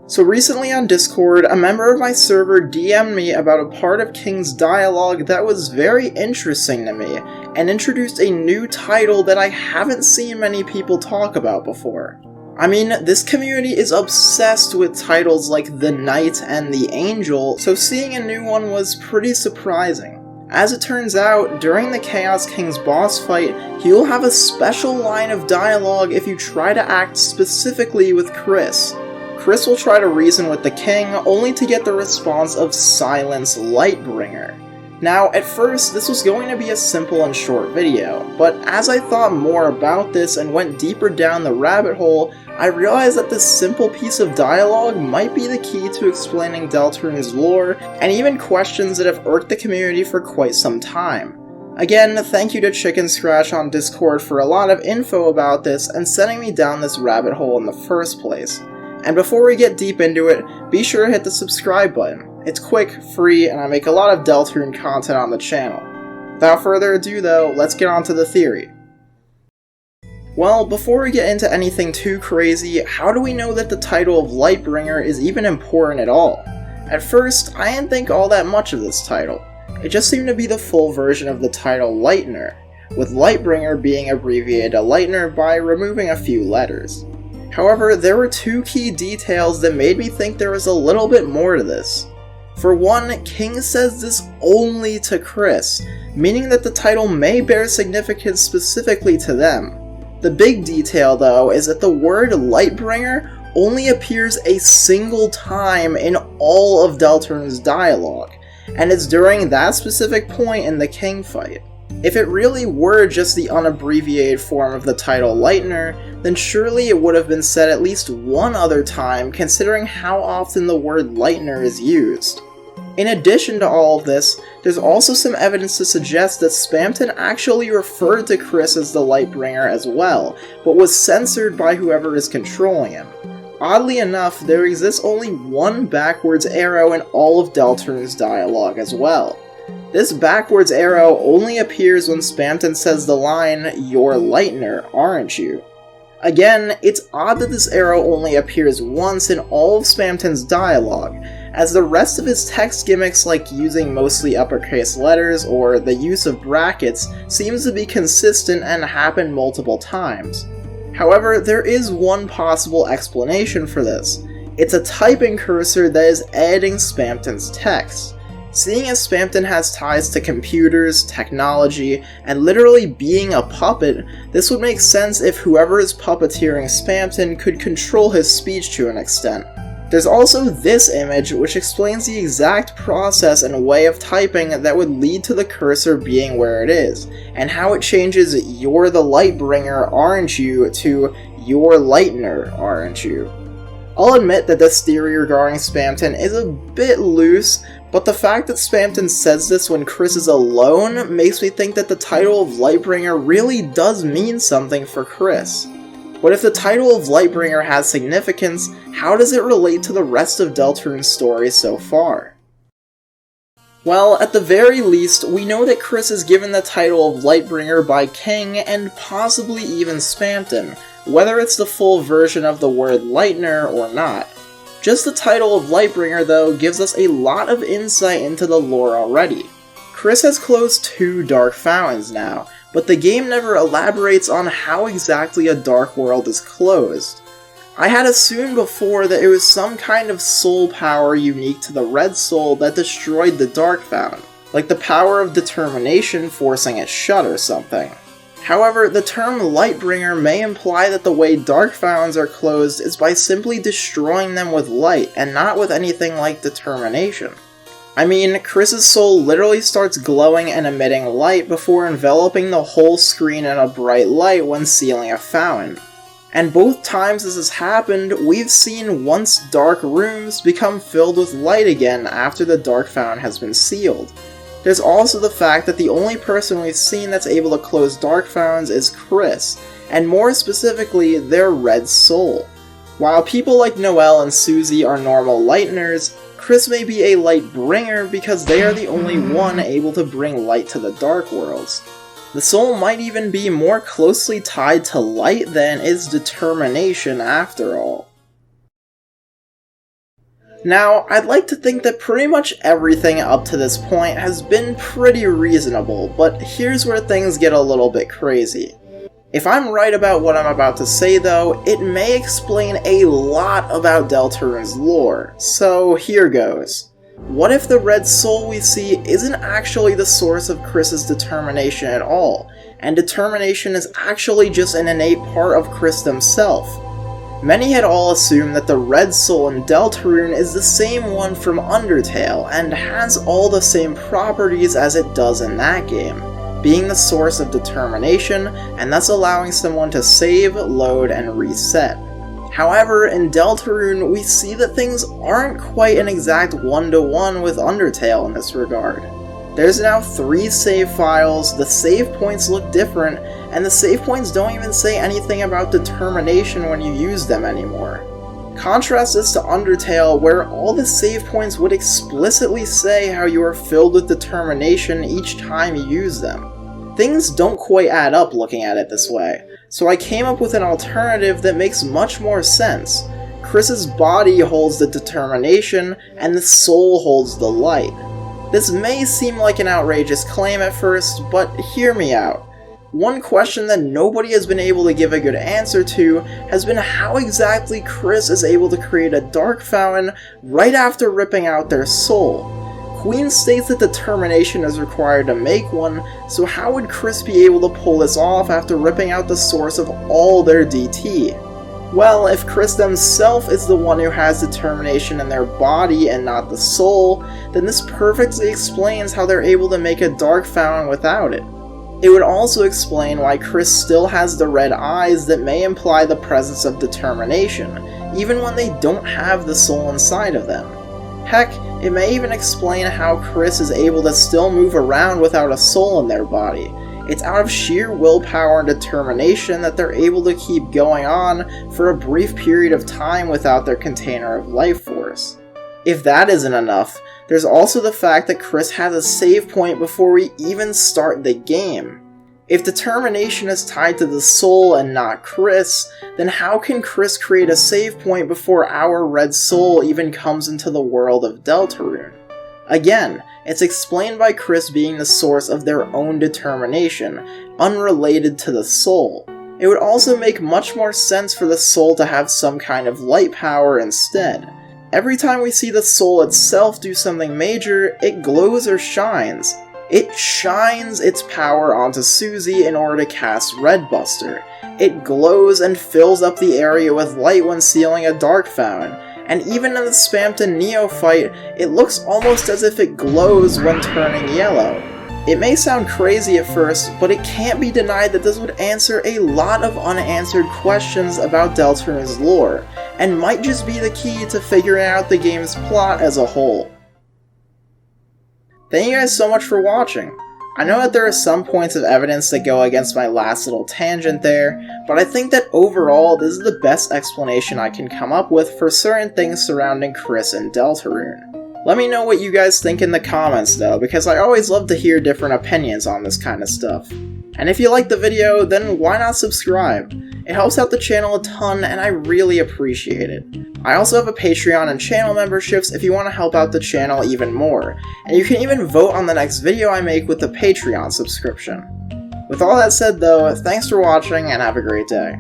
So recently on Discord, a member of my server DM'd me about a part of King's dialogue that was very interesting to me, and introduced a new title that I haven't seen many people talk about before. I mean, this community is obsessed with titles like The Knight and The Angel, so seeing a new one was pretty surprising. As it turns out, during the Chaos King's boss fight, he will have a special line of dialogue if you try to act specifically with Kris. Kris will try to reason with the king, only to get the response of Silence Lightbringer. Now, at first, this was going to be a simple and short video, but as I thought more about this and went deeper down the rabbit hole, I realized that this simple piece of dialogue might be the key to explaining Deltarune's lore, and even questions that have irked the community for quite some time. Again, thank you to Chicken Scratch on Discord for a lot of info about this and sending me down this rabbit hole in the first place. And before we get deep into it, be sure to hit the subscribe button. It's quick, free, and I make a lot of Deltarune content on the channel. Without further ado though, let's get on to the theory. Well, before we get into anything too crazy, how do we know that the title of Lightbringer is even important at all? At first, I didn't think all that much of this title. It just seemed to be the full version of the title Lightner, with Lightbringer being abbreviated to Lightner by removing a few letters. However, there were two key details that made me think there was a little bit more to this. For one, King says this only to Kris, meaning that the title may bear significance specifically to them. The big detail, though, is that the word Lightbringer only appears a single time in all of Deltarune's dialogue, and it's during that specific point in the King fight. If it really were just the unabbreviated form of the title Lightner, then surely it would have been said at least one other time, considering how often the word Lightner is used. In addition to all of this, there's also some evidence to suggest that Spamton actually referred to Kris as the Lightbringer as well, but was censored by whoever is controlling him. Oddly enough, there exists only one backwards arrow in all of Deltarune's dialogue as well. This backwards arrow only appears when Spamton says the line, "You're Lightner, aren't you?" Again, it's odd that this arrow only appears once in all of Spamton's dialogue, as the rest of his text gimmicks like using mostly uppercase letters or the use of brackets seems to be consistent and happen multiple times. However, there is one possible explanation for this. It's a typing cursor that is editing Spamton's text. Seeing as Spamton has ties to computers, technology, and literally being a puppet, this would make sense if whoever is puppeteering Spamton could control his speech to an extent. There's also this image which explains the exact process and way of typing that would lead to the cursor being where it is, and how it changes "You're the Lightbringer, aren't you?" to "You're Lightner, aren't you?" I'll admit that this theory regarding Spamton is a bit loose, but the fact that Spamton says this when Kris is alone makes me think that the title of Lightbringer really does mean something for Kris. But if the title of Lightbringer has significance, how does it relate to the rest of Deltarune's story so far? Well, at the very least, we know that Kris is given the title of Lightbringer by King and possibly even Spamton, whether it's the full version of the word Lightner or not. Just the title of Lightbringer, though, gives us a lot of insight into the lore already. Kris has closed 2 Dark Fountains now, but the game never elaborates on how exactly a Dark World is closed. I had assumed before that it was some kind of soul power unique to the Red Soul that destroyed the Dark Fountain, like the power of determination forcing it shut or something. However, the term Lightbringer may imply that the way Dark Fountains are closed is by simply destroying them with light, and not with anything like determination. I mean, Kris's soul literally starts glowing and emitting light before enveloping the whole screen in a bright light when sealing a fountain. And both times this has happened, we've seen once dark rooms become filled with light again after the Dark Fountain has been sealed. There's also the fact that the only person we've seen that's able to close Dark Fountains is Kris, and more specifically, their Red Soul. While people like Noelle and Susie are normal Lightners, Kris may be a Lightbringer because they are the only one able to bring light to the Dark Worlds. The soul might even be more closely tied to light than is determination after all. Now, I'd like to think that pretty much everything up to this point has been pretty reasonable, but here's where things get a little bit crazy. If I'm right about what I'm about to say though, it may explain a lot about Deltarune's lore, so here goes. What if the red soul we see isn't actually the source of Kris's determination at all, and determination is actually just an innate part of Kris himself? Many had all assumed that the red soul in Deltarune is the same one from Undertale, and has all the same properties as it does in that game, being the source of determination, and thus allowing someone to save, load, and reset. However, in Deltarune, we see that things aren't quite an exact one-to-one with Undertale in this regard. There's now 3 save files, the save points look different, and the save points don't even say anything about determination when you use them anymore. Contrast this to Undertale, where all the save points would explicitly say how you are filled with determination each time you use them. Things don't quite add up looking at it this way, so I came up with an alternative that makes much more sense. Kris's body holds the determination, and the soul holds the light. This may seem like an outrageous claim at first, but hear me out. One question that nobody has been able to give a good answer to has been how exactly Kris is able to create a dark fountain right after ripping out their soul. Queen states that determination is required to make one, so how would Kris be able to pull this off after ripping out the source of all their DT? Well, if Kris themselves is the one who has determination in their body and not the soul, then this perfectly explains how they're able to make a dark fountain without it. It would also explain why Kris still has the red eyes that may imply the presence of determination, even when they don't have the soul inside of them. Heck, it may even explain how Kris is able to still move around without a soul in their body. It's out of sheer willpower and determination that they're able to keep going on for a brief period of time without their container of life force. If that isn't enough, there's also the fact that Kris has a save point before we even start the game. If determination is tied to the soul and not Kris, then how can Kris create a save point before our red soul even comes into the world of Deltarune? Again, it's explained by Kris being the source of their own determination, unrelated to the soul. It would also make much more sense for the soul to have some kind of light power instead. Every time we see the soul itself do something major, it glows or shines. It shines its power onto Susie in order to cast Redbuster. It glows and fills up the area with light when sealing a dark fountain. And even in the Spamton Neo fight, it looks almost as if it glows when turning yellow. It may sound crazy at first, but it can't be denied that this would answer a lot of unanswered questions about Deltarune's lore, and might just be the key to figuring out the game's plot as a whole. Thank you guys so much for watching. I know that there are some points of evidence that go against my last little tangent there, but I think that overall this is the best explanation I can come up with for certain things surrounding Kris and Deltarune. Let me know what you guys think in the comments though, because I always love to hear different opinions on this kind of stuff. And if you liked the video, then why not subscribe? It helps out the channel a ton and I really appreciate it. I also have a Patreon and channel memberships if you want to help out the channel even more, and you can even vote on the next video I make with the Patreon subscription. With all that said though, thanks for watching and have a great day.